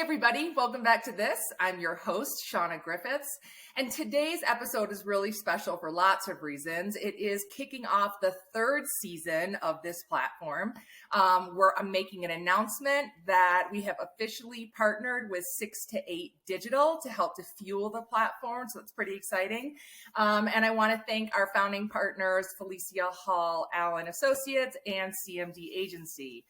everybody, welcome back to this. I'm your host, Shauna Griffiths, and today's episode is really special for lots of reasons. It is kicking off the third season of this platform, where I'm making an announcement that we have officially partnered with 6 to 8 Digital to help to fuel the platform, so that's pretty exciting. And I want to thank our founding partners, Felicia, Hall, Allen Associates, and CMD Agency.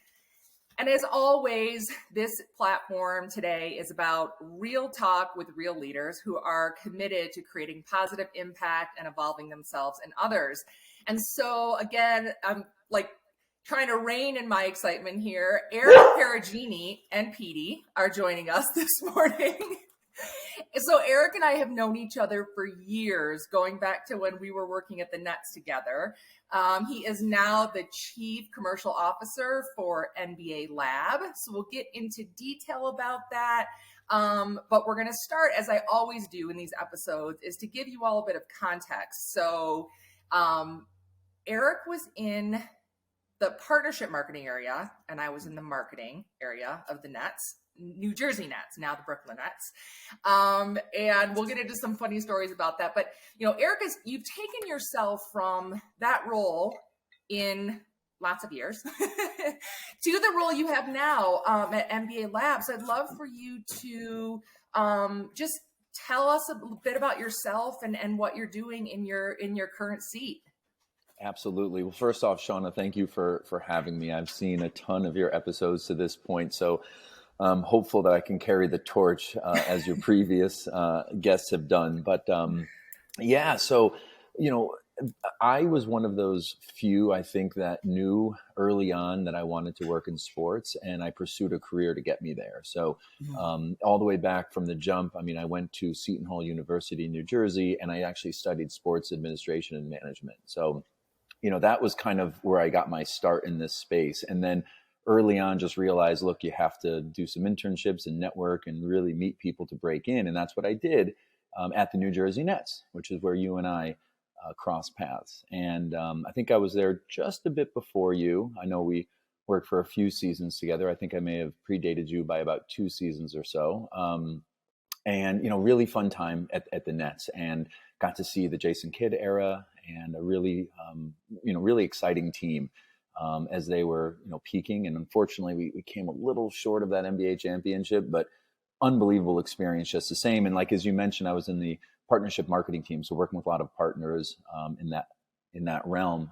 And as always, this platform today is about real talk with real leaders who are committed to creating positive impact and evolving themselves and others. And so again, I'm like trying to rein in my excitement here. Eric Perugini and Petey are joining us this morning. So Eric and I have known each other for years, going back to when we were working at the Nets together. He is now the Chief Commercial Officer for NBA Lab. So we'll get into detail about that. But we're going to start, as I always do in these episodes, is to give you all a bit of context. So Eric was in the partnership marketing area, and I was in the marketing area of the Nets. New Jersey Nets, now the Brooklyn Nets. And we'll get into some funny stories about that. But, you know, Eric, you've taken yourself from that role in lots of years to the role you have now at MBA Lab. So I'd love for you to just tell us a bit about yourself and what you're doing in your current seat. Absolutely. Well, first off, Shauna, thank you for having me. I've seen a ton of your episodes to this point. So I'm hopeful that I can carry the torch as your previous guests have done. But so, you know, I was one of those few, I think, that knew early on that I wanted to work in sports, and I pursued a career to get me there. So all the way back from the jump, I mean, I went to Seton Hall University in New Jersey, and I actually studied sports administration and management. So, you know, that was kind of where I got my start in this space. And then early on, just realized, look, you have to do some internships and network and really meet people to break in. And that's what I did at the New Jersey Nets, which is where you and I crossed paths. And I think I was there just a bit before you. I know we worked for a few seasons together. I think I may have predated you by about 2 seasons or so. And, you know, really fun time at the Nets, and got to see the Jason Kidd era and a really, really exciting team. As they were, you know, peaking. And unfortunately, we came a little short of that NBA championship, but unbelievable experience just the same. And like, as you mentioned, I was in the partnership marketing team, so working with a lot of partners in that realm.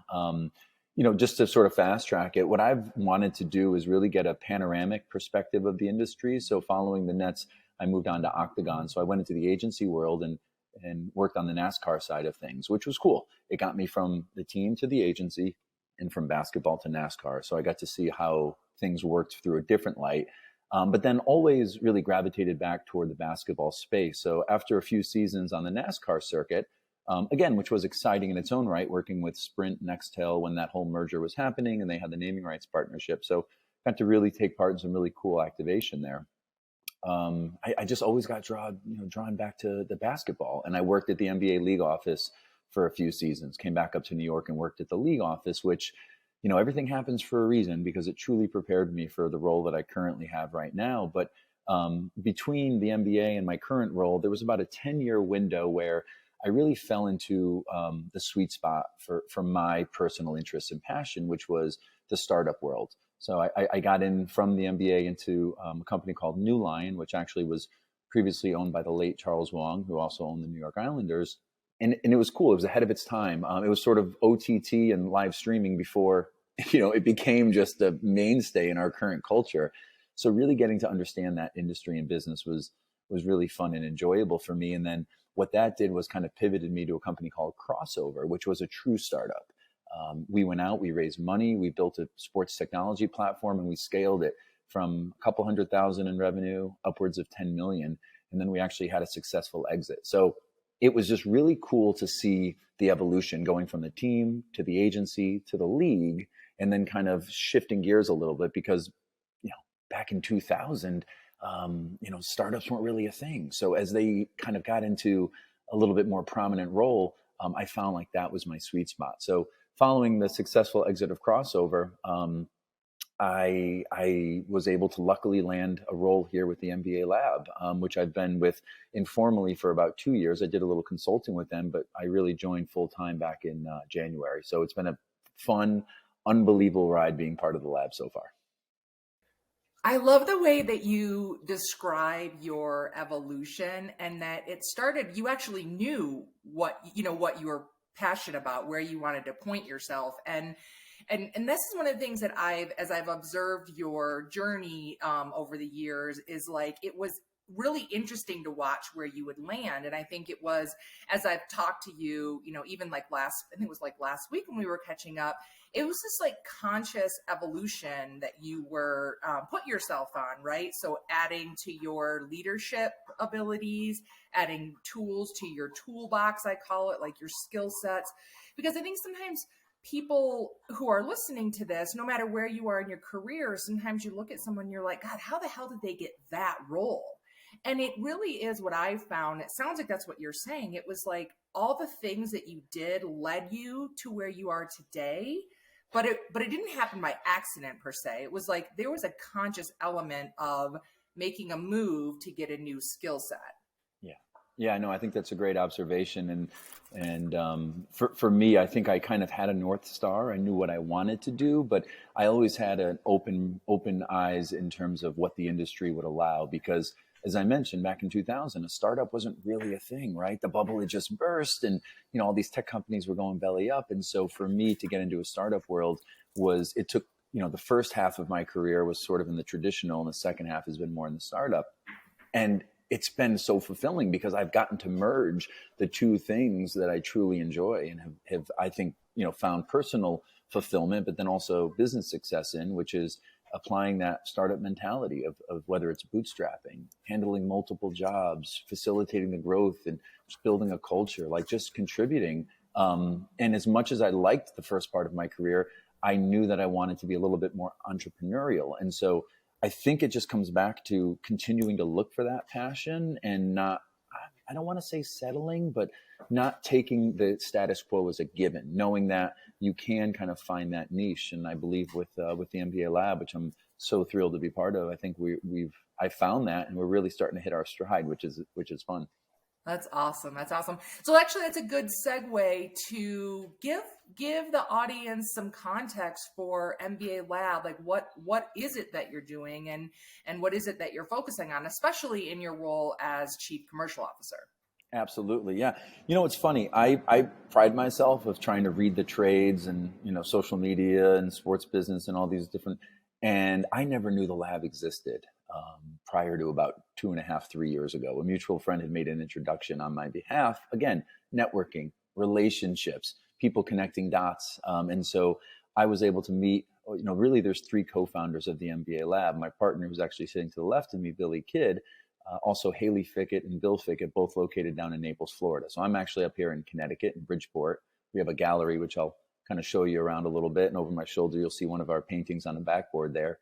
Just to sort of fast track it, what I've wanted to do is really get a panoramic perspective of the industry. So following the Nets, I moved on to Octagon. So I went into the agency world and worked on the NASCAR side of things, which was cool. It got me from the team to the agency, and from basketball to NASCAR. So I got to see how things worked through a different light, but then always really gravitated back toward the basketball space. So after a few seasons on the NASCAR circuit, again, which was exciting in its own right, working with Sprint, Nextel when that whole merger was happening and they had the naming rights partnership. So got to really take part in some really cool activation there. I just always got drawn back to the basketball, and I worked at the NBA League office for a few seasons, came back up to New York and worked at the league office, which, you know, everything happens for a reason, because it truly prepared me for the role that I currently have right now. But between the NBA and my current role, there was about a 10-year window where I really fell into the sweet spot for my personal interest and passion, which was the startup world. So I got in from the NBA into a company called New Lion, which actually was previously owned by the late Charles Wong, who also owned the New York Islanders. And it was cool. It was ahead of its time. It was sort of OTT and live streaming before, you know, it became just a mainstay in our current culture. So really getting to understand that industry and business was really fun and enjoyable for me. And then what that did was kind of pivoted me to a company called Crossover, which was a true startup. We went out, we raised money, we built a sports technology platform, and we scaled it from a couple 100,000 in revenue upwards of 10 million. And then we actually had a successful exit. So it was just really cool to see the evolution going from the team to the agency to the league, and then kind of shifting gears a little bit, because, you know, back in 2000, startups weren't really a thing. So as they kind of got into a little bit more prominent role, I found like that was my sweet spot. So following the successful exit of Crossover, I was able to luckily land a role here with the MBA Lab, which I've been with informally for about 2 years. I did a little consulting with them, but I really joined full time back in January. So it's been a fun, unbelievable ride being part of the lab so far. I love the way that you describe your evolution, and that it started, you actually knew what you were passionate about, where you wanted to point yourself. And this is one of the things that as I've observed your journey over the years, is like, it was really interesting to watch where you would land. And I think it was, as I've talked to you, even like I think it was like last week when we were catching up, it was this like conscious evolution that you were put yourself on, right? So adding to your leadership abilities, adding tools to your toolbox, I call it, like your skill sets, because I think sometimes people who are listening to this, no matter where you are in your career, sometimes you look at someone, you're like, God, how the hell did they get that role? And it really is what I found. It sounds like that's what you're saying. It was like all the things that you did led you to where you are today, but it didn't happen by accident per se. It was like there was a conscious element of making a move to get a new skill set. Yeah, no, I think that's a great observation. And for me, I think I kind of had a North Star. I knew what I wanted to do, but I always had an open eyes in terms of what the industry would allow. Because as I mentioned, back in 2000, a startup wasn't really a thing, right? The bubble had just burst, and all these tech companies were going belly up. And so for me to get into a startup world it took, the first half of my career was sort of in the traditional, and the second half has been more in the startup. And it's been so fulfilling because I've gotten to merge the two things that I truly enjoy and have I think, found personal fulfillment, but then also business success in, which is applying that startup mentality of whether it's bootstrapping, handling multiple jobs, facilitating the growth, and just building a culture, like just contributing. And as much as I liked the first part of my career, I knew that I wanted to be a little bit more entrepreneurial. And so I think it just comes back to continuing to look for that passion and not, I don't want to say settling, but not taking the status quo as a given, knowing that you can kind of find that niche. And I believe with the MBA Lab, which I'm so thrilled to be part of, I think I found that, and we're really starting to hit our stride, which is fun. That's awesome. That's awesome. So actually, that's a good segue to give the audience some context for MBA Lab. Like what is it that you're doing, and what is it that you're focusing on, especially in your role as Chief Commercial Officer? Absolutely. Yeah. It's funny. I pride myself of trying to read the trades and, social media and sports business and all these different, and I never knew the lab existed. Prior to about 2.5, 3 years ago, a mutual friend had made an introduction on my behalf. Again, networking, relationships, people connecting dots. And so I was able to meet, really there's 3 co-founders of the MBA Lab. My partner, who's actually sitting to the left of me, Billy Kidd, also Haley Fickett and Bill Fickett, both located down in Naples, Florida. So I'm actually up here in Connecticut, in Bridgeport. We have a gallery, which I'll kind of show you around a little bit. And over my shoulder, you'll see one of our paintings on the backboard there.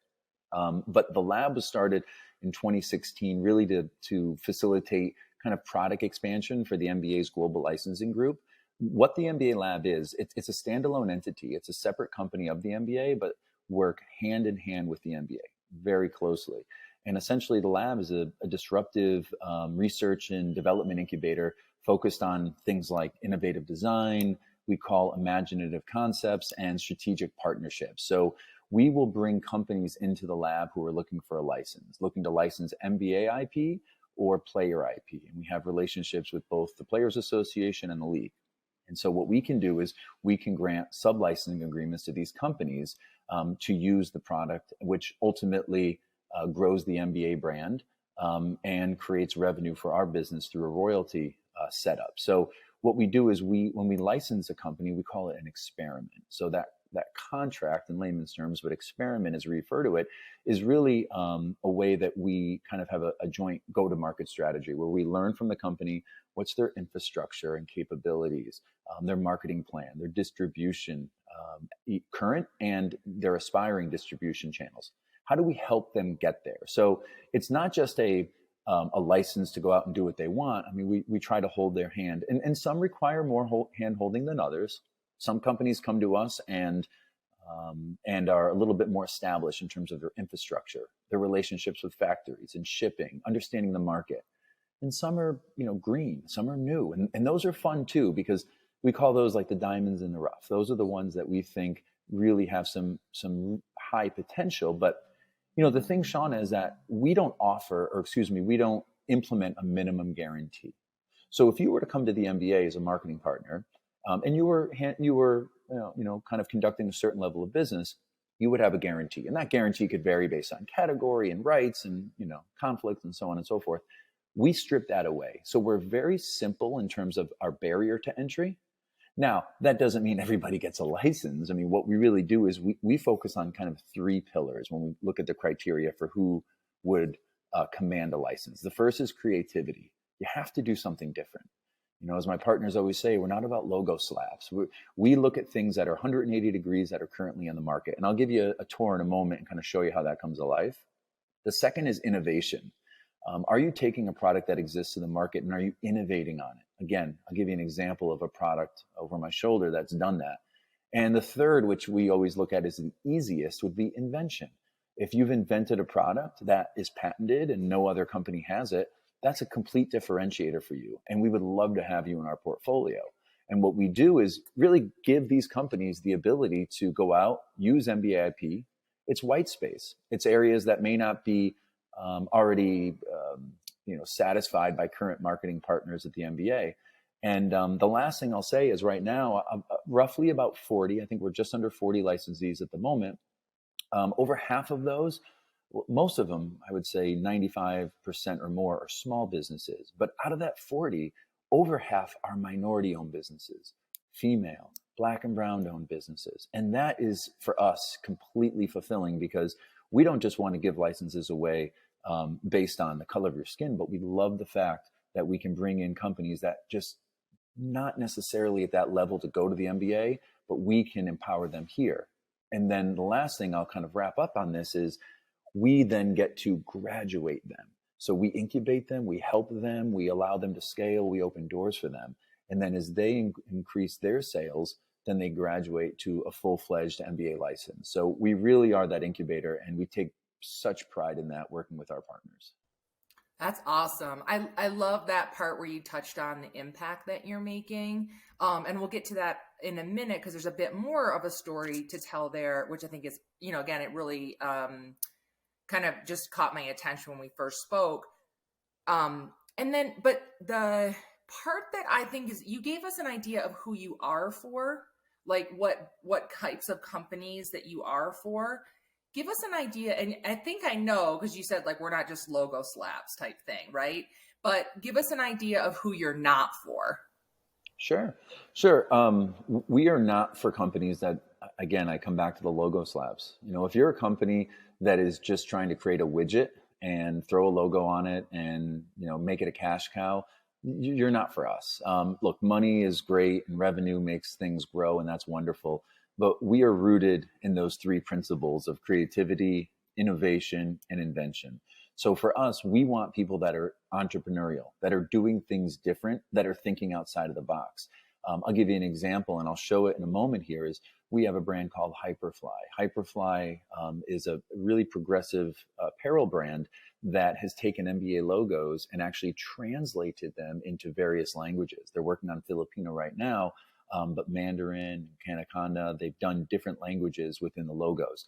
But the lab was started in 2016 really to facilitate kind of product expansion for the MBA's global licensing group. What the MBA Lab is, it's a standalone entity. It's a separate company of the MBA, but work hand in hand with the MBA very closely. And essentially the lab is a disruptive research and development incubator focused on things like innovative design, we call imaginative concepts, and strategic partnerships. So we will bring companies into the lab who are looking for a license, looking to license MBA IP or player IP. And we have relationships with both the Players Association and the league. And so what we can do is we can grant sub-licensing agreements to these companies to use the product, which ultimately grows the MBA brand and creates revenue for our business through a royalty setup. So what we do is when we license a company, we call it an experiment. So that contract in layman's terms, but experiment as we refer to it, is really a way that we kind of have a joint go-to-market strategy where we learn from the company what's their infrastructure and capabilities, their marketing plan, their distribution, current and their aspiring distribution channels. How do we help them get there? So it's not just a license to go out and do what they want. I mean, we try to hold their hand, and some require more hand holding than others. Some companies come to us and and are a little bit more established in terms of their infrastructure, their relationships with factories and shipping, understanding the market. And some are, green, some are new. And those are fun too, because we call those like the diamonds in the rough. Those are the ones that we think really have some high potential. But, the thing, Shauna, is that we don't we don't implement a minimum guarantee. So if you were to come to the MBA as a marketing partner, and you were kind of conducting a certain level of business, you would have a guarantee. And that guarantee could vary based on category and rights and, conflict and so on and so forth. We strip that away. So we're very simple in terms of our barrier to entry. Now, that doesn't mean everybody gets a license. I mean, what we really do is we focus on kind of three pillars when we look at the criteria for who would command a license. The first is creativity. You have to do something different. As my partners always say, we're not about logo slaps. We look at things that are 180 degrees that are currently in the market. And I'll give you a tour in a moment and kind of show you how that comes to life. The second is innovation. Are you taking a product that exists in the market and are you innovating on it? Again, I'll give you an example of a product over my shoulder that's done that. And the third, which we always look at as the easiest, would be invention. If you've invented a product that is patented and no other company has it, that's a complete differentiator for you. And we would love to have you in our portfolio. And what we do is really give these companies the ability to go out, use MBA IP. It's white space. It's areas that may not be already satisfied by current marketing partners at the MBA. And the last thing I'll say is right now, roughly about 40, I think we're just under 40 licensees at the moment. Over half of those, most of them, I would say 95% or more, are small businesses. But out of that 40, over half are minority-owned businesses, female, Black and brown-owned businesses. And that is, for us, completely fulfilling, because we don't just want to give licenses away based on the color of your skin, but we love the fact that we can bring in companies that just not necessarily at that level to go to the MBA, but we can empower them here. And then the last thing I'll kind of wrap up on this is we then get to graduate them. So we incubate them, we help them, we allow them to scale, we open doors for them. And then as they increase their sales, then they graduate to a full-fledged MBA license. So we really are that incubator, and we take such pride in that, working with our partners. That's awesome. I love that part where you touched on the impact that you're making. And we'll get to that in a minute, because there's a bit more of a story to tell there, which I think is, again, it really kind of just caught my attention when we first spoke. But the part that I think is, you gave us an idea of who you are for, like what types of companies that you are for. Give us an idea, and I think I know, because you said, like, we're not just logo slaps type thing, right? But give us an idea of who you're not for. Sure. We are not for companies that, again, I come back to the logo slaps. If you're a company that is just trying to create a widget and throw a logo on it and, make it a cash cow, you're not for us. Look, money is great and revenue makes things grow, and that's wonderful. But we are rooted in those three principles of creativity, innovation, and invention. So for us, we want people that are entrepreneurial, that are doing things different, that are thinking outside of the box. I'll give you an example, and I'll show it in a moment here, is we have a brand called Hyperfly. Hyperfly is a really progressive apparel brand that has taken MBA logos and actually translated them into various languages. They're working on Filipino right now, but Mandarin, Katakana, they've done different languages within the logos.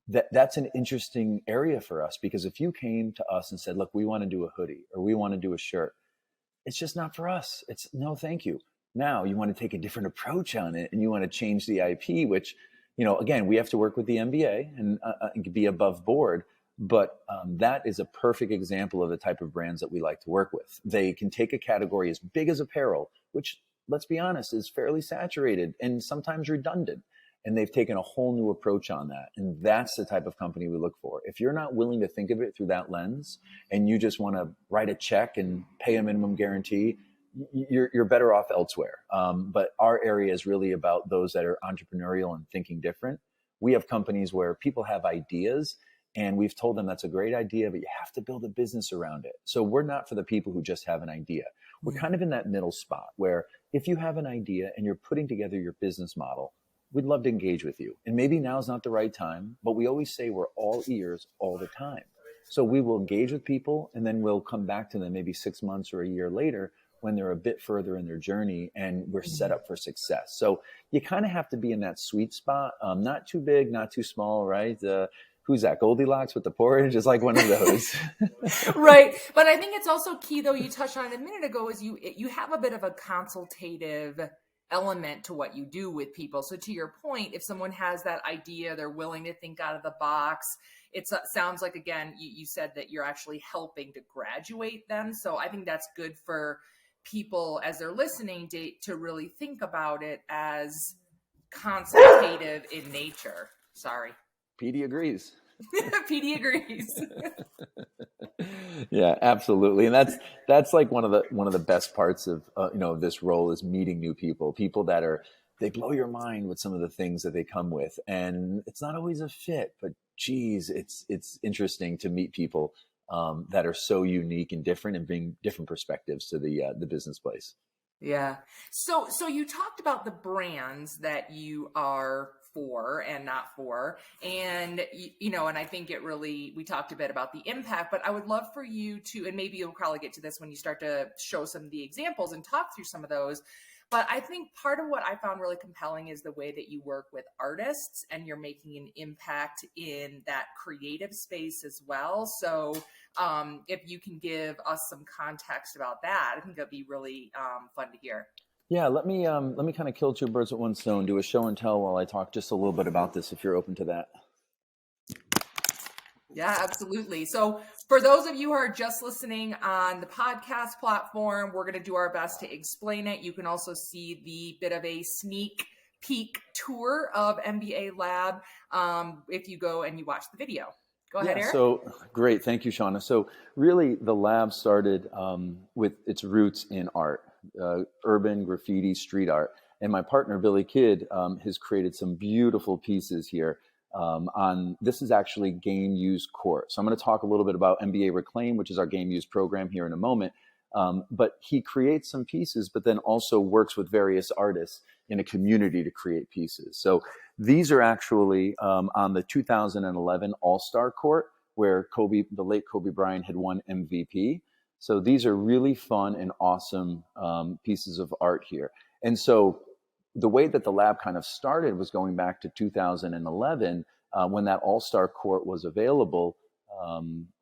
That's an interesting area for us, because if you came to us and said, look, we want to do a hoodie or we want to do a shirt, it's just not for us. It's no, thank you. Now you want to take a different approach on it and you want to change the IP, which, again, we have to work with the MBA and be above board. But that is a perfect example of the type of brands that we like to work with. They can take a category as big as apparel, which, let's be honest, is fairly saturated and sometimes redundant. And they've taken a whole new approach on that. And that's the type of company we look for. If you're not willing to think of it through that lens and you just want to write a check and pay a minimum guarantee, you're better off elsewhere. But our area is really about those that are entrepreneurial and thinking different. We have companies where people have ideas and we've told them that's a great idea, but you have to build a business around it. So we're not for the people who just have an idea. We're kind of in that middle spot where if you have an idea and you're putting together your business model, we'd love to engage with you. And maybe now's not the right time, but we always say we're all ears all the time. So we will engage with people, and then we'll come back to them maybe 6 months or a year later when they're a bit further in their journey and we're set up for success. So you kind of have to be in that sweet spot, not too big, not too small, right? Who's that? Goldilocks with the porridge is like one of those. Right. But I think it's also key, though, you touched on it a minute ago, is you have a bit of a consultative element to what you do with people. So to your point, if someone has that idea, they're willing to think out of the box. It sounds like, again, you said that you're actually helping to graduate them. So I think that's good for people as they're listening to really think about it as consultative in nature. Sorry. PD agrees. PD agrees. Yeah, absolutely. And that's like one of the best parts of this role is meeting new people that they blow your mind with some of the things that they come with. And it's not always a fit, but geez, it's interesting to meet people that are so unique and different and bring different perspectives to the business place. Yeah. So you talked about the brands that you are for and not for, and and I think we talked a bit about the impact, but I would love for you to, and maybe you'll probably get to this when you start to show some of the examples and talk through some of those. But I think part of what I found really compelling is the way that you work with artists and you're making an impact in that creative space as well. So if you can give us some context about that, I think that'd be really fun to hear. Yeah, let me kind of kill two birds with one stone, do a show and tell while I talk just a little bit about this, if you're open to that. Yeah, absolutely. So for those of you who are just listening on the podcast platform, we're going to do our best to explain it. You can also see the bit of a sneak peek tour of MBA Lab if you go and you watch the video. Go ahead, Eric. So great. Thank you, Shauna. So really the lab started with its roots in art, urban graffiti, street art. And my partner, Billy Kidd, has created some beautiful pieces here. This is actually game use court. So I'm going to talk a little bit about MBA Reclaimed, which is our game use program here in a moment. But he creates some pieces, but then also works with various artists in a community to create pieces. So these are actually on the 2011 All-Star Court, where the late Kobe Bryant had won MVP. So these are really fun and awesome pieces of art here. And so the way that the lab kind of started was going back to 2011 when that All-Star Court was available.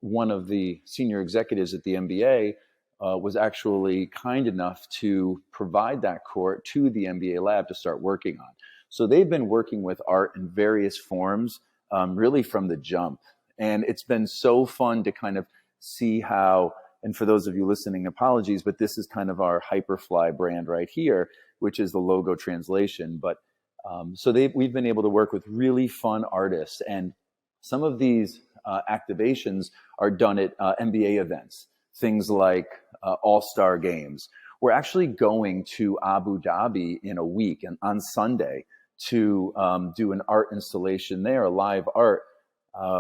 One of the senior executives at the NBA was actually kind enough to provide that court to the MBA Lab to start working on. So they've been working with art in various forms, really from the jump. And it's been so fun to kind of see how, and for those of you listening, apologies, but this is kind of our Hyperfly brand right here, which is the logo translation. But so we've been able to work with really fun artists. And some of these activations are done at MBA events, things like All-Star Games. We're actually going to Abu Dhabi in a week and on Sunday to do an art installation there, a live art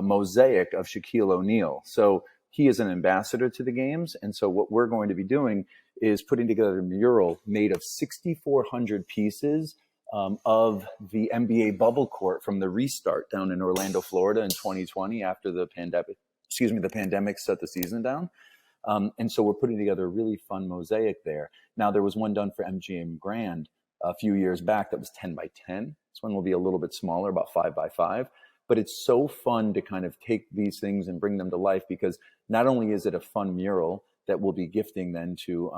mosaic of Shaquille O'Neal. So he is an ambassador to the games. And so what we're going to be doing is putting together a mural made of 6,400 pieces of the NBA bubble court from the restart down in Orlando, Florida in 2020 after the pandemic shut the season down. And so we're putting together a really fun mosaic there. Now, there was one done for MGM Grand a few years back that was 10 by 10. This one will be a little bit smaller, about 5 by 5. But it's so fun to kind of take these things and bring them to life, because not only is it a fun mural that we'll be gifting then to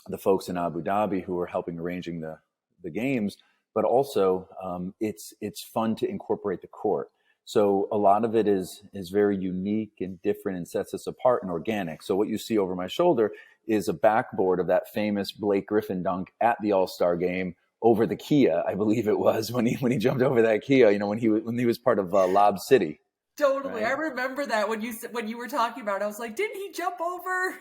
the folks in Abu Dhabi who are helping arranging the games, but also it's fun to incorporate the court. So a lot of it is very unique and different and sets us apart and organic. So what you see over my shoulder is a backboard of that famous Blake Griffin dunk at the All-Star game over the Kia, I believe it was, when he jumped over that Kia, when he was part of Lob City. Totally. Right? I remember that when you were talking about it, I was like, didn't he jump over?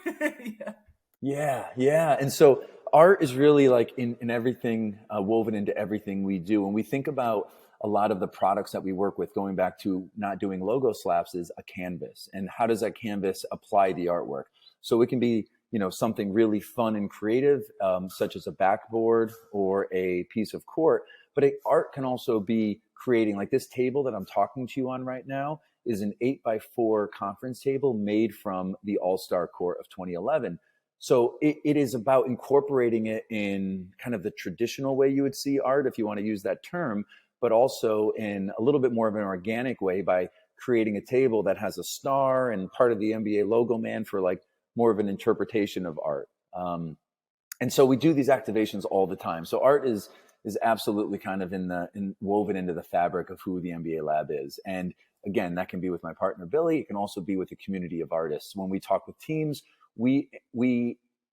Yeah. And so art is really like in everything, woven into everything we do. When we think about a lot of the products that we work with, going back to not doing logo slaps, is a canvas. And how does that canvas apply the artwork? So it can be, something really fun and creative, such as a backboard or a piece of court, But art can also be creating, like this table that I'm talking to you on right now is an 8x4 conference table made from the All-Star Court of 2011. So it is about incorporating it in kind of the traditional way you would see art, if you want to use that term, but also in a little bit more of an organic way by creating a table that has a star and part of the NBA logo man for like more of an interpretation of art. And so we do these activations all the time. So art is absolutely kind of woven into the fabric of who the MBA Lab is. And again, that can be with my partner, Billy. It can also be with a community of artists. When we talk with teams, we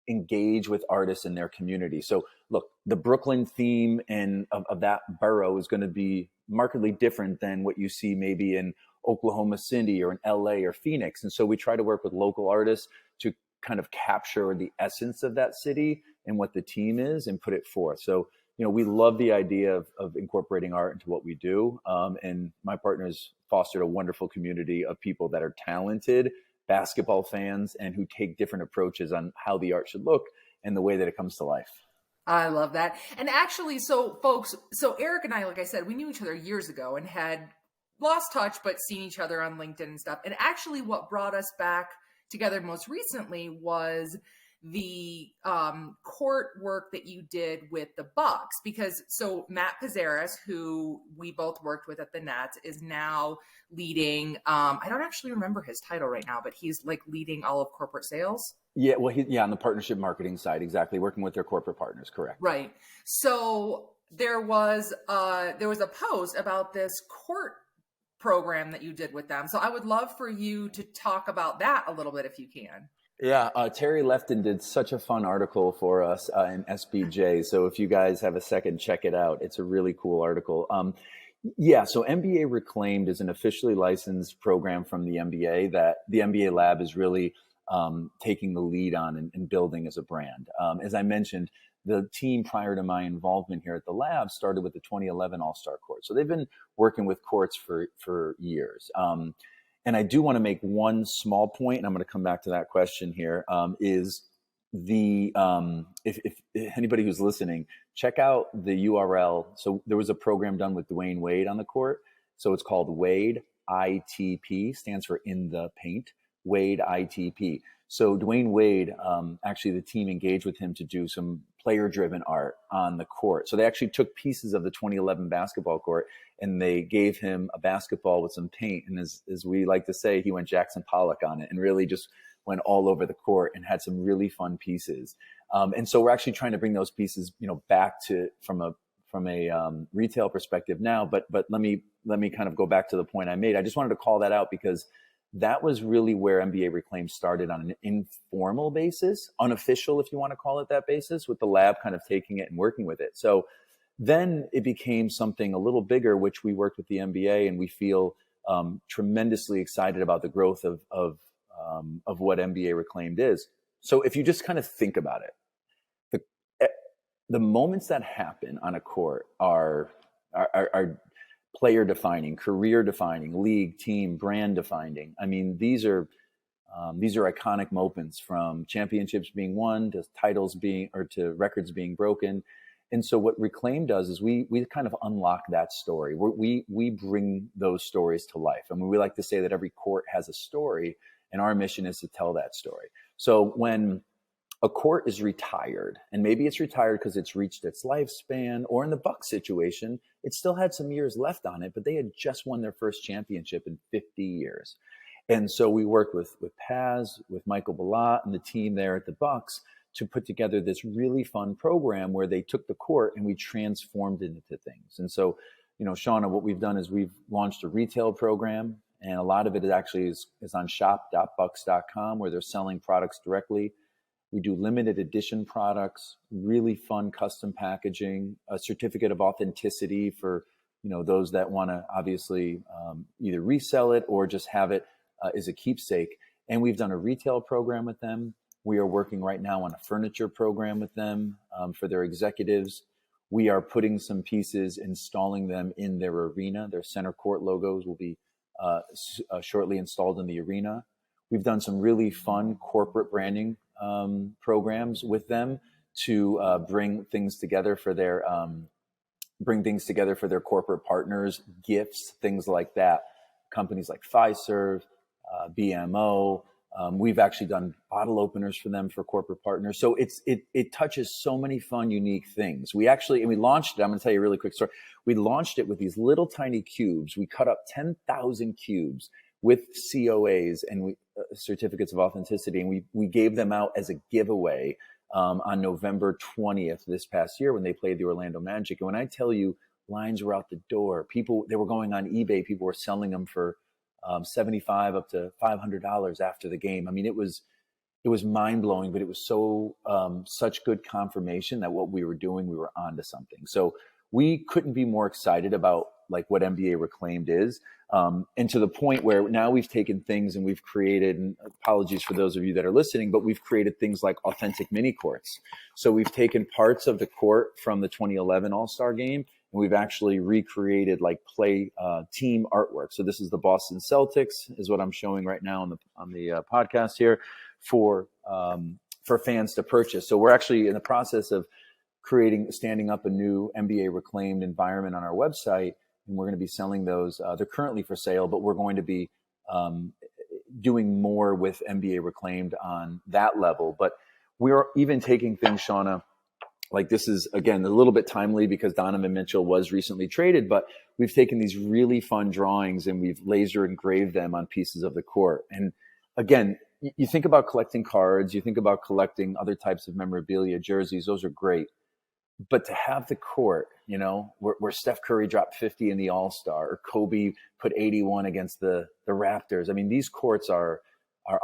engage with artists in their community. So look, the Brooklyn theme of that borough is going to be markedly different than what you see maybe in Oklahoma City or in LA or Phoenix. And so we try to work with local artists to kind of capture the essence of that city and what the team is and put it forth. So, we love the idea of incorporating art into what we do. And my partners fostered a wonderful community of people that are talented basketball fans and who take different approaches on how the art should look and the way that it comes to life. I love that. And actually, so folks, Eric and I, like I said, we knew each other years ago and had lost touch, but seen each other on LinkedIn and stuff. And actually what brought us back together most recently was the court work that you did with the Bucks, because so Matt Pizarris, who we both worked with at the Nets, is now leading, I don't actually remember his title right now, but he's like leading all of corporate sales. Yeah, well, on the partnership marketing side, exactly, working with their corporate partners, correct. Right. So there was a post about this court program that you did with them. So I would love for you to talk about that a little bit if you can. Yeah, Terry Lefton did such a fun article for us in SBJ. So if you guys have a second, check it out. It's a really cool article. So MBA Reclaimed is an officially licensed program from the MBA that the MBA Lab is really taking the lead on and building as a brand. As I mentioned, the team prior to my involvement here at the lab started with the 2011 All-Star Court. So they've been working with courts for years. And I do want to make one small point, and I'm going to come back to that question here, is if anybody who's listening, check out the URL. So there was a program done with Dwayne Wade on the court. So it's called Wade ITP, stands for In the Paint, Wade ITP. So Dwayne Wade, actually the team engaged with him to do some player-driven art on the court. So they actually took pieces of the 2011 basketball court and they gave him a basketball with some paint. And as we like to say, he went Jackson Pollock on it and really just went all over the court and had some really fun pieces. And so we're actually trying to bring those pieces, back to from a retail perspective now. But let me kind of go back to the point I made. I just wanted to call that out because that was really where MBA Reclaimed started on an informal basis, unofficial, if you want to call it that basis, with the lab kind of taking it and working with it. So then it became something a little bigger, which we worked with the MBA, and we feel tremendously excited about the growth of what MBA Reclaimed is. So if you just kind of think about it, the moments that happen on a court are player defining, career defining, league, team, brand defining. I mean, these are iconic moments, from championships being won to to records being broken. And so what Reclaim does is we kind of unlock that story. We bring those stories to life. I mean, we like to say that every court has a story, and our mission is to tell that story. So when a court is retired, and maybe it's retired because it's reached its lifespan, or in the Bucks situation, it still had some years left on it, but they had just won their first championship in 50 years. And so we worked with Paz, with Michael Balat and the team there at the Bucks to put together this really fun program where they took the court and we transformed it into things. And so, Shauna, what we've done is we've launched a retail program, and a lot of it is on shop.bucks.com, where they're selling products directly. We do limited edition products, really fun custom packaging, a certificate of authenticity for, those that want to obviously either resell it or just have it as a keepsake. And we've done a retail program with them. We are working right now on a furniture program with them for their executives. We are putting some pieces, installing them in their arena. Their center court logos will be shortly installed in the arena. We've done some really fun corporate branding programs with them to bring things together for their bring things together for their corporate partners, gifts, things like that. Companies like Fiserv, BMO. We've actually done bottle openers for them for corporate partners. So it touches so many fun, unique things. We launched it. I'm going to tell you a really quick story. We launched it with these little tiny cubes. We cut up 10,000 cubes with COAs and certificates of authenticity. And we gave them out as a giveaway on November 20th this past year when they played the Orlando Magic. And when I tell you lines were out the door, they were going on eBay. People were selling them for $75 up to $500 after the game. I mean, it was mind blowing, but it was so such good confirmation that what we were doing, we were onto something. So we couldn't be more excited about like what MBA Reclaimed is, and to the point where now we've taken things and we've created. And apologies for those of you that are listening, but we've created things like authentic mini courts. So we've taken parts of the court from the 2011 All-Star Game. And we've actually recreated like play team artwork. So this is the Boston Celtics, is what I'm showing right now on the podcast here for fans to purchase. So we're actually in the process of standing up a new MBA Reclaimed environment on our website, and we're going to be selling those. They're currently for sale, but we're going to be doing more with MBA Reclaimed on that level. But we're even taking things, Shauna. Like this is, again, a little bit timely because Donovan Mitchell was recently traded, but we've taken these really fun drawings and we've laser engraved them on pieces of the court. And again, you think about collecting cards, you think about collecting other types of memorabilia, jerseys, those are great. But to have the court, you know, where Steph Curry dropped 50 in the All-Star, or Kobe put 81 against the Raptors. I mean, these courts are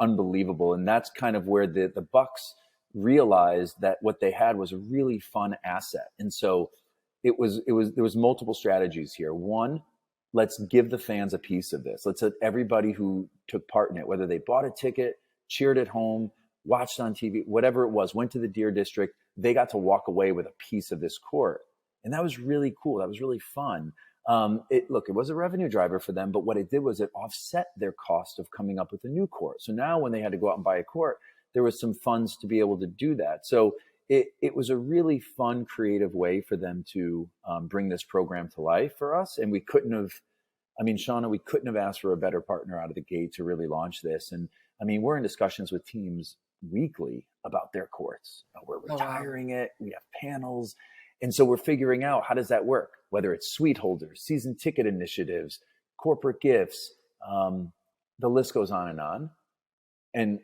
unbelievable. And that's kind of where the Bucks realized that what they had was a really fun asset. And so there was multiple strategies here. One, let's give the fans a piece of this. Let's let everybody who took part in it, whether they bought a ticket, cheered at home, watched on TV, whatever it was, went to the Deer District, they got to walk away with a piece of this court. And that was really cool. That was really fun. It was a revenue driver for them, but what it did was it offset their cost of coming up with a new court. So now when they had to go out and buy a court, there was some funds to be able to do that. So it was a really fun, creative way for them to bring this program to life for us. And Shauna, we couldn't have asked for a better partner out of the gate to really launch this. And I mean, we're in discussions with teams weekly about their courts. We're retiring it. We have panels. And so we're figuring out, how does that work? Whether it's suite holders, season ticket initiatives, corporate gifts, the list goes on and on. And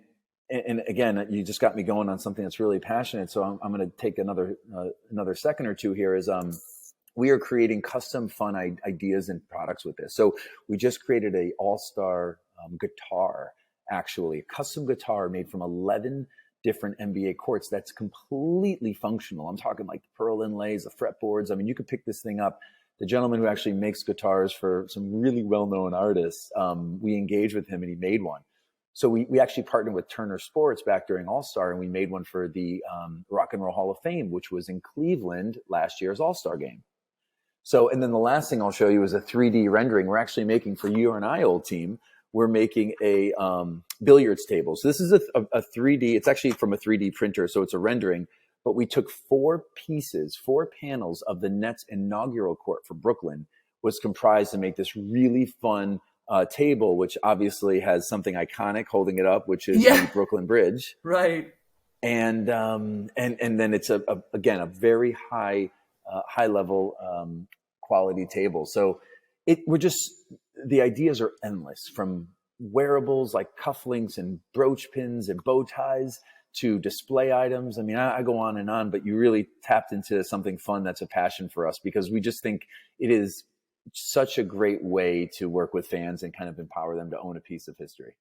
again, you just got me going on something that's really passionate. So I'm going to take another second or two here. We are creating custom fun ideas and products with this. So we just created a all-star guitar, actually a custom guitar made from 11 different NBA courts that's completely functional. I'm talking like the pearl inlays, the fretboards. I mean, you could pick this thing up. The gentleman who actually makes guitars for some really well-known artists, we engaged with him and he made one. So we actually partnered with Turner Sports back during All-Star, and we made one for the Rock and Roll Hall of Fame, which was in Cleveland last year's All-Star game. So, and then the last thing I'll show you is a 3D rendering. We're actually making for you and I, old team, we're making a billiards table. So this is a 3D, it's actually from a 3D printer, so it's a rendering. But we took 4 panels of the Nets inaugural court for Brooklyn was comprised to make this really fun table, which obviously has something iconic holding it up, which is the Brooklyn Bridge. Right. And then it's again a very high level quality table. So the ideas are endless, from wearables like cufflinks and brooch pins and bow ties to display items. I mean, I go on and on, but you really tapped into something fun that's a passion for us, because we just think it is such a great way to work with fans and kind of empower them to own a piece of history.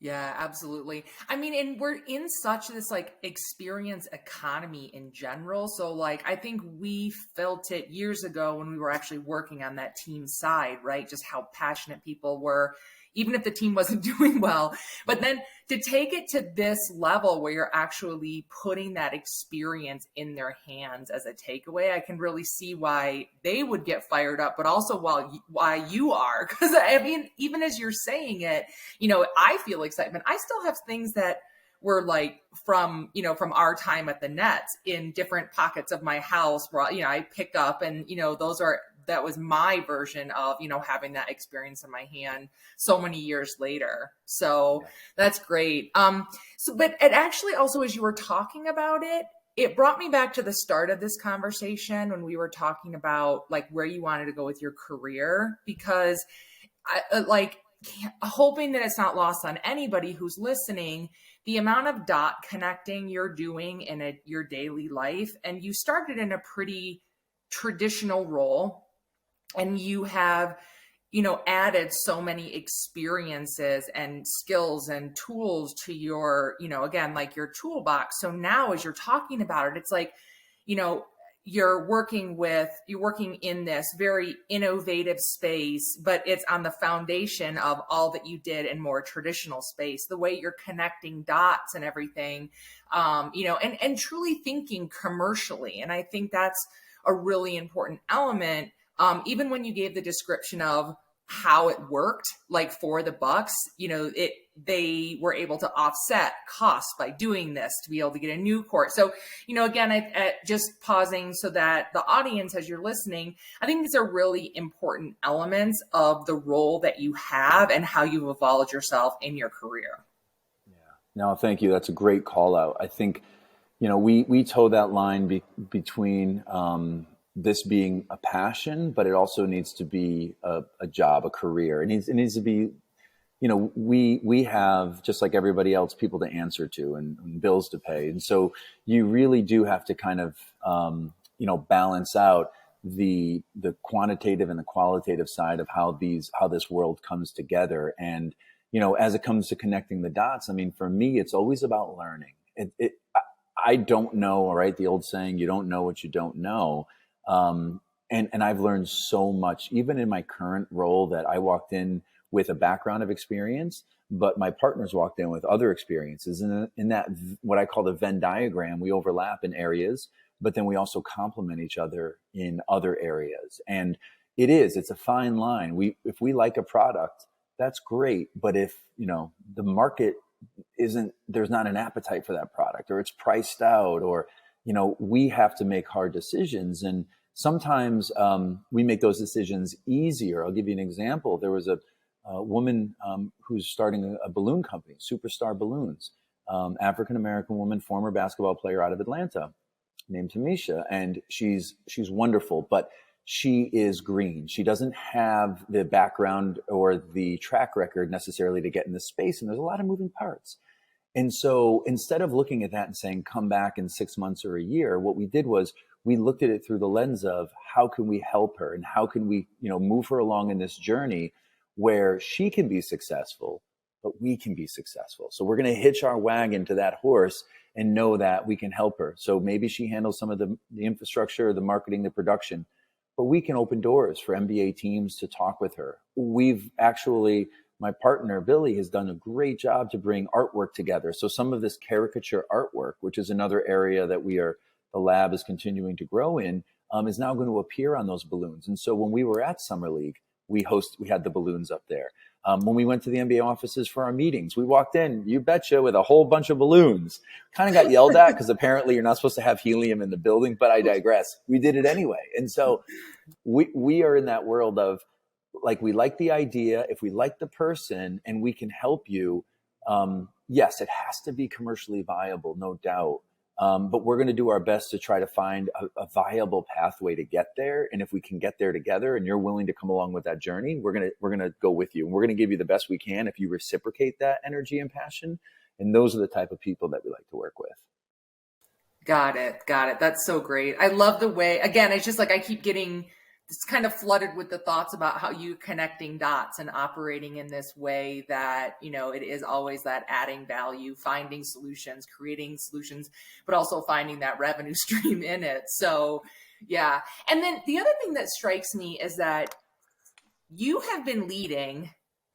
Yeah, absolutely. I mean, and we're in such this like experience economy in general. So like, I think we felt it years ago when we were actually working on that team side, right? Just how passionate people were, even if the team wasn't doing well. But then to take it to this level where you're actually putting that experience in their hands as a takeaway, I can really see why they would get fired up, but also why you are. Because I mean, even as you're saying it, I feel excitement. I still have things that were like from our time at the Nets in different pockets of my house where, I pick up, and, that was my version of, having that experience in my hand so many years later. So that's great. But it actually also, as you were talking about it, it brought me back to the start of this conversation when we were talking about like where you wanted to go with your career, because hoping that it's not lost on anybody who's listening, the amount of dot connecting you're doing in your daily life. And you started in a pretty traditional role, and you have, added so many experiences and skills and tools to your, again, like your toolbox. So now as you're talking about it, it's like, you're working in this very innovative space, but it's on the foundation of all that you did in more traditional space, the way you're connecting dots and everything, and truly thinking commercially. And I think that's a really important element. Even when you gave the description of how it worked, like for the Bucks, they were able to offset costs by doing this to be able to get a new court. So, again, I just pausing so that the audience, as you're listening, I think these are really important elements of the role that you have and how you've evolved yourself in your career. Yeah. No, thank you. That's a great call out. I think, we toe that line between this being a passion, but it also needs to be a job, a career. It needs to be, we have, just like everybody else, people to answer to and bills to pay. And so you really do have to kind of, balance out the quantitative and the qualitative side of how this world comes together. And, as it comes to connecting the dots, I mean, for me, it's always about learning. I don't know, all right, the old saying, you don't know what you don't know. And I've learned so much, even in my current role, that I walked in with a background of experience, but my partners walked in with other experiences. And in that, what I call the Venn diagram, we overlap in areas, but then we also complement each other in other areas. And it's a fine line. If we like a product, that's great. But if, the market there's not an appetite for that product, or it's priced out, or, we have to make hard decisions. And sometimes we make those decisions easier. I'll give you an example. There was a woman who's starting a balloon company, Superstar Balloons, African-American woman, former basketball player out of Atlanta, named Tamisha. And she's wonderful, but she is green. She doesn't have the background or the track record necessarily to get in this space. And there's a lot of moving parts. And so instead of looking at that and saying, come back in 6 months or a year, what we did was we looked at it through the lens of how can we help her, and how can we, move her along in this journey where she can be successful, but we can be successful. So we're going to hitch our wagon to that horse and know that we can help her. So maybe she handles some of the infrastructure, the marketing, the production, but we can open doors for MBA teams to talk with her. My partner, Billy, has done a great job to bring artwork together. So some of this caricature artwork, which is another area that the lab is continuing to grow in, is now going to appear on those balloons. And so when we were at Summer League, we had the balloons up there. When we went to the MBA offices for our meetings, we walked in, you betcha, with a whole bunch of balloons. Kind of got yelled at because apparently you're not supposed to have helium in the building, but I digress. We did it anyway. And so we are in that world of, like, we like the idea, if we like the person and we can help you, yes, it has to be commercially viable, no doubt. But we're going to do our best to try to find a viable pathway to get there. And if we can get there together and you're willing to come along with that journey, we're going to go with you. And we're going to give you the best we can if you reciprocate that energy and passion. And those are the type of people that we like to work with. Got it. That's so great. I love the way, again, it's just like I keep getting it's kind of flooded with the thoughts about how you connecting dots and operating in this way that, it is always that adding value, finding solutions, creating solutions, but also finding that revenue stream in it. So, yeah. And then the other thing that strikes me is that you have been leading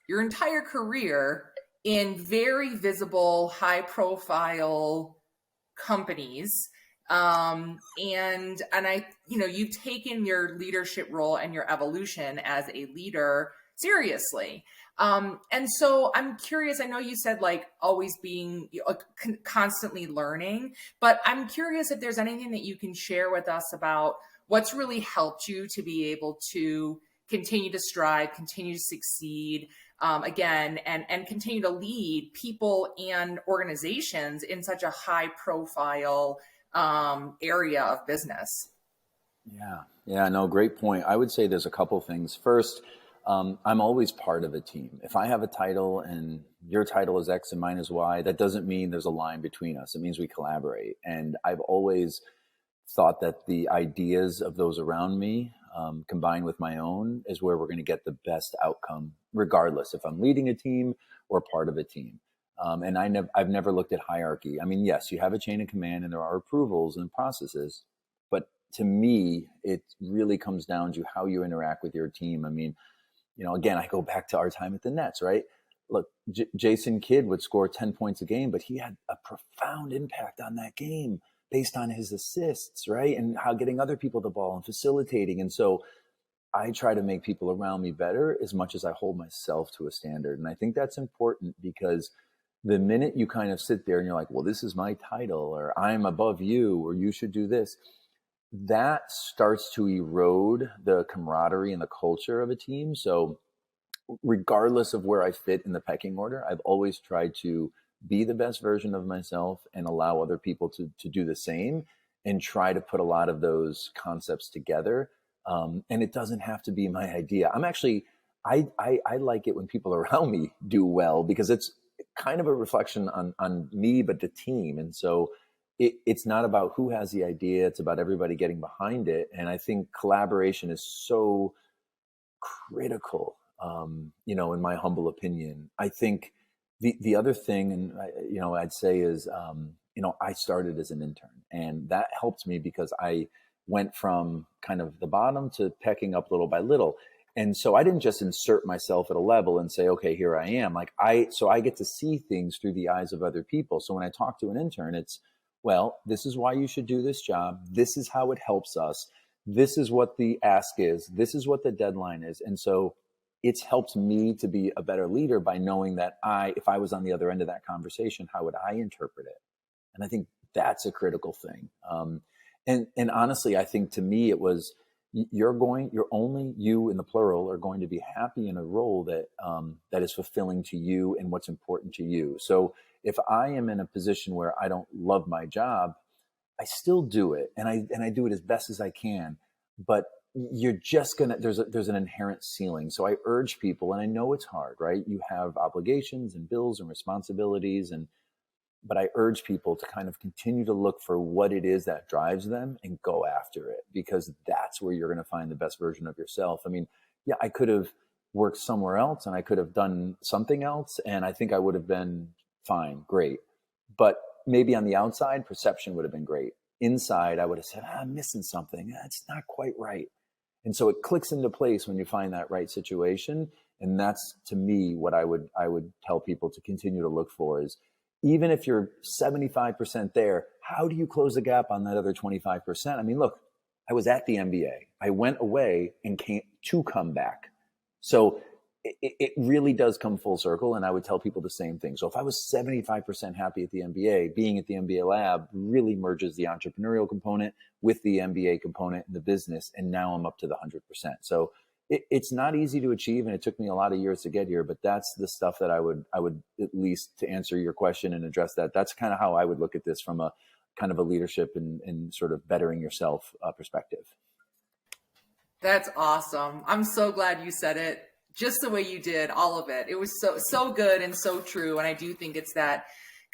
your entire career in very visible, high profile companies. And I, you've taken your leadership role and your evolution as a leader seriously. And so I'm curious, I know you said like always being constantly learning, but I'm curious if there's anything that you can share with us about what's really helped you to be able to continue to strive, continue to succeed, again, and continue to lead people and organizations in such a high profile area of business. Yeah, no, great point. I would say there's a couple things. First, I'm always part of a team. If I have a title and your title is X and mine is Y, that doesn't mean there's a line between us. It means we collaborate. And I've always thought that the ideas of those around me, combined with my own, is where we're going to get the best outcome, regardless if I'm leading a team or part of a team. And I've never looked at hierarchy. I mean, yes, you have a chain of command and there are approvals and processes, but to me, it really comes down to how you interact with your team. I mean, again, I go back to our time at the Nets, right? Look, Jason Kidd would score 10 points a game, but he had a profound impact on that game based on his assists, right? And how getting other people the ball and facilitating. And so I try to make people around me better as much as I hold myself to a standard. And I think that's important because the minute you kind of sit there and you're like, well, this is my title, or I'm above you, or you should do this, that starts to erode the camaraderie and the culture of a team. So regardless of where I fit in the pecking order, I've always tried to be the best version of myself and allow other people to do the same and try to put a lot of those concepts together. And it doesn't have to be my idea. I like it when people around me do well because it's kind of a reflection on me, but the team. And so it's not about who has the idea. It's about everybody getting behind it. And I think collaboration is so critical, in my humble opinion. I think the other thing, and I'd say is, I started as an intern, and that helped me because I went from kind of the bottom to pecking up little by little. And so I didn't just insert myself at a level and say, okay, here I am. So I get to see things through the eyes of other people. So when I talk to an intern, it's, well, this is why you should do this job. This is how it helps us. This is what the ask is. This is what the deadline is. And so it's helped me to be a better leader by knowing that if I was on the other end of that conversation, how would I interpret it? And I think that's a critical thing. And honestly, I think to me, it was, you're only you in the plural are going to be happy in a role that is fulfilling to you and what's important to you. So if I am in a position where I don't love my job, I still do it, and I do it as best as I can. But you're just there's an inherent ceiling. So I urge people, and I know it's hard, right? You have obligations and bills and responsibilities, but I urge people to kind of continue to look for what it is that drives them and go after it, because that's where you're going to find the best version of yourself. I mean, yeah, I could have worked somewhere else and I could have done something else, and I think I would have been fine, great. But maybe on the outside, perception would have been great. Inside, I would have said, I'm missing something. It's not quite right. And so it clicks into place when you find that right situation. And that's, to me, what I would tell people to continue to look for is, even if you're 75% there, how do you close the gap on that other 25%? I mean, look, I was at the MBA. I went away and came to come back. So it really does come full circle. And I would tell people the same thing. So if I was 75% happy at the MBA, being at the MBA Lab really merges the entrepreneurial component with the MBA component in the business. And now I'm up to the 100%. So it's not easy to achieve, and it took me a lot of years to get here, but that's the stuff that I would at least, to answer your question and address that, that's kind of how I would look at this from a kind of a leadership and sort of bettering yourself perspective. That's awesome. I'm so glad you said it just the way you did, all of it. It was so good and so true. And I do think it's that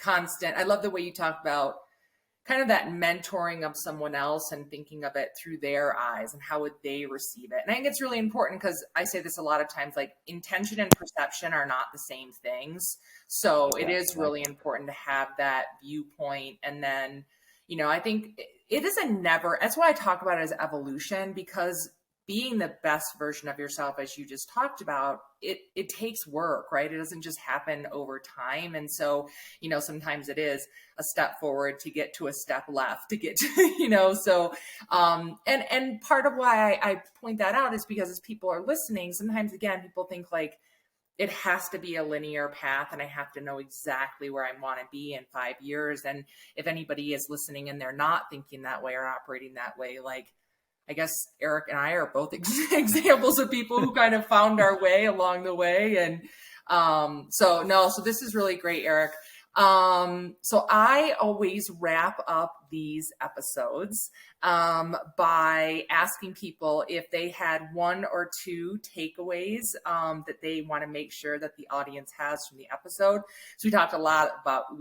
constant. I love the way you talk about kind of that mentoring of someone else and thinking of it through their eyes and how would they receive it. And I think it's really important because I say this a lot of times, like intention and perception are not the same things. So it is really important to have that viewpoint. And then, I think it is that's why I talk about it as evolution, because being the best version of yourself, as you just talked about, it takes work, right? It doesn't just happen over time. And so, sometimes it is a step forward to get to a step left to get to, so, and part of why I point that out is because as people are listening, sometimes again, people think like, it has to be a linear path and I have to know exactly where I want to be in 5 years. And if anybody is listening and they're not thinking that way or operating that way, like, I guess Eric and I are both examples of people who kind of found our way along the way. And so this is really great, Eric. So I always wrap up these episodes by asking people if they had one or two takeaways that they want to make sure that the audience has from the episode. So we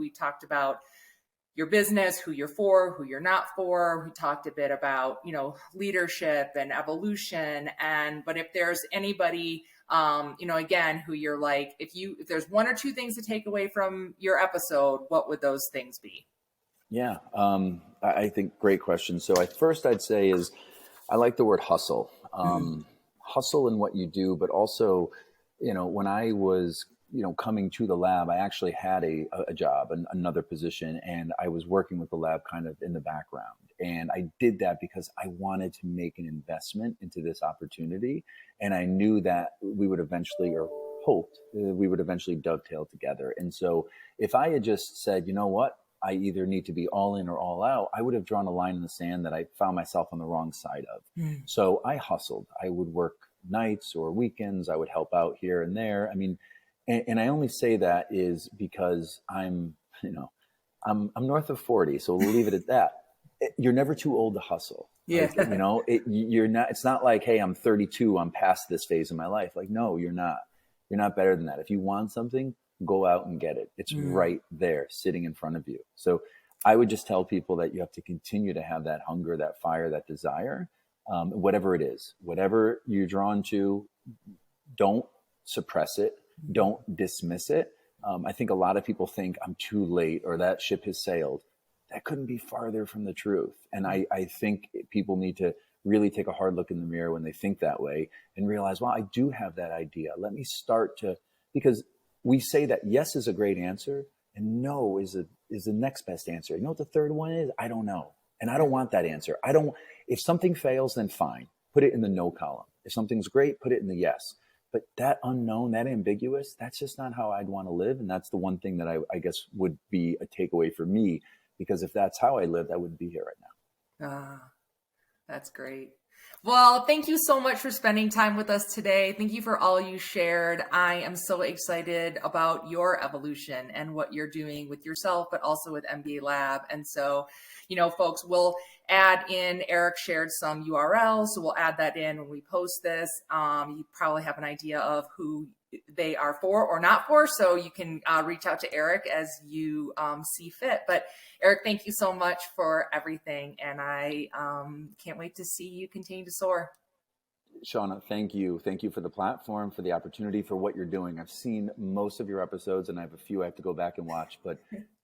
talked about your business, who you're for, who you're not for. We talked a bit about, leadership and evolution. But if there's anybody, again, who you're like, if there's one or two things to take away from your episode, what would those things be? Yeah. I think great question. So I'd say is I like the word hustle, hustle in what you do, but also, when I was coming to the lab, I actually had a job, another position, and I was working with the lab kind of in the background. And I did that because I wanted to make an investment into this opportunity. And I knew that we would eventually, or hoped we would eventually dovetail together. And so if I had just said, you know what, I either need to be all in or all out, I would have drawn a line in the sand that I found myself on the wrong side of. So I hustled. I would work nights or weekends. I would help out here and there. I mean, and I only say that is because I'm north of 40, so we'll leave it at that. You're never too old to hustle. Yeah. Like, you're not. It's not like, hey, I'm 32, I'm past this phase of my life. Like, no, you're not. You're not better than that. If you want something, go out and get it. It's right there, sitting in front of you. So I would just tell people that you have to continue to have that hunger, that fire, that desire, whatever it is, whatever you're drawn to. Don't suppress it. Don't dismiss it. I think a lot of people think I'm too late or that ship has sailed. That couldn't be farther from the truth. And I think people need to really take a hard look in the mirror when they think that way and realize, well, I do have that idea. Let me start to, because we say that yes is a great answer and no is the next best answer. You know what the third one is? I don't know. And I don't want that answer. If something fails, then fine. Put it in the no column. If something's great, put it in the yes. But that unknown, that ambiguous, that's just not how I'd want to live. And that's the one thing that I guess would be a takeaway for me, because if that's how I lived, I wouldn't be here right now. That's great. Well, thank you so much for spending time with us today. Thank you for all you shared. I am so excited about your evolution and what you're doing with yourself, but also with MBA Lab. And so, folks, we'll add in, Eric shared some URLs, so we'll add that in when we post this. You probably have an idea of who they are for or not for, so you can reach out to Eric as you see fit. But Eric, thank you so much for everything, and I can't wait to see you continue to soar. Shauna, thank you. Thank you for the platform, for the opportunity, for what you're doing. I've seen most of your episodes and I have a few I have to go back and watch, but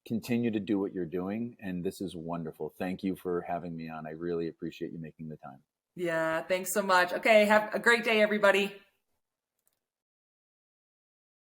continue to do what you're doing. And this is wonderful. Thank you for having me on. I really appreciate you making the time. Yeah, thanks so much. Okay, have a great day, everybody.